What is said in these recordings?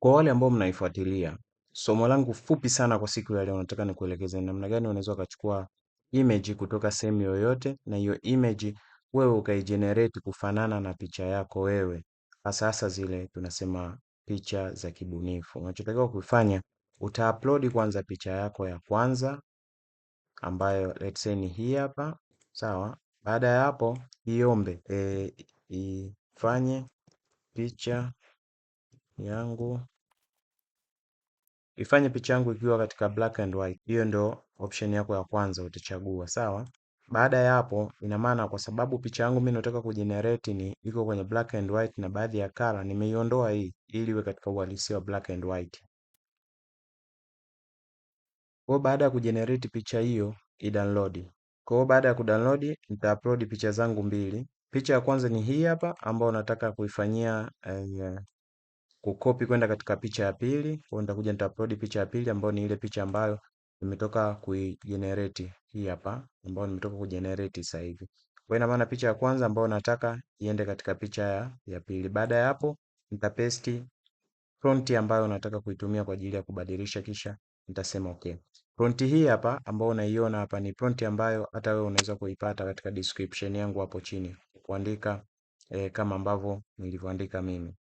Kwa wale ambao mnaifuatilia, somo langu fupi sana kwa siku ya leo nataka nikuelekeze ni namna gani unaweza ukachukua image kutoka sehemu yoyote na hiyo image wewe ukaigenerate kufanana na picha yako wewe. Hasa zile tunasema picha za kibunifu. Unachotakiwa kufanya, utaupload kwanza picha yako ya kwanza ambayo let's say ni hii hapa, sawa? Baada ya hapo iombe ifanye picha yangu ifanye picha yangu ikiwa katika black and white. Hiyo ndio option yako ya kwanza utachagua, sawa? Baada ya hapo, ina maana kwa sababu picha yangu mimi nataka kugenerate ni iko kwenye black and white na baadhi ya color nimeiondoa hii ili iwe katika uhalisia wa black and white. Kwa baada ya kugenerate picha hiyo i-download. Kwa hiyo baada ya kudownload nita-upload picha zangu mbili. Picha ya kwanza ni hii hapa ambayo nataka kuifanyia kukopi kwenda katika picha ya pili. Kwa hiyo nitakuja nita-upload picha ya pili ambayo ni ile picha ambayo nimetoka kuigenerate hii hapa ambayo nimetoka kugenerate sasa hivi. Kwa ina maana picha ya kwanza ambayo nataka iende katika picha ya pili. Baada ya hapo nitapaste prompt ambayo nataka kuitumia kwa ajili ya kubadilisha kisha nitasema okay. Prompt hii hapa ambayo unaiona hapa ni prompt ambayo hata wewe unaweza kuipata katika description yangu hapo chini. Kuandika kama ambavyo nilivyoandika mimi.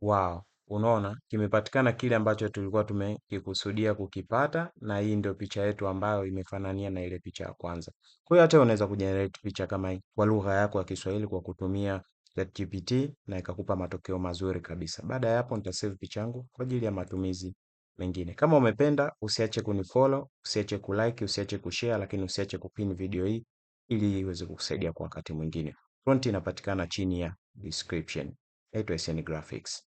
Wow, unaona kimepatikana kile ambacho tulikuwa tumekikusudia kukipata, na hii ndio picha yetu ambayo imefanania na ile picha ya kwanza. Kwa hiyo hata unaweza kujenerate picha kama hii kwa lugha yako ya Kiswahili kwa kutumia ChatGPT na ikakupa matokeo mazuri kabisa. Baada ya hapo nitasave picha yangu kwa ajili ya matumizi mengine. Kama umependa, usiache kunifollow, usiache kulike, usiache kushare, lakini usiache kupin video hii ili iweze kukusaidia kwa wakati mwingine. Prompt inapatikana chini ya description. Naitwa SN Graphics.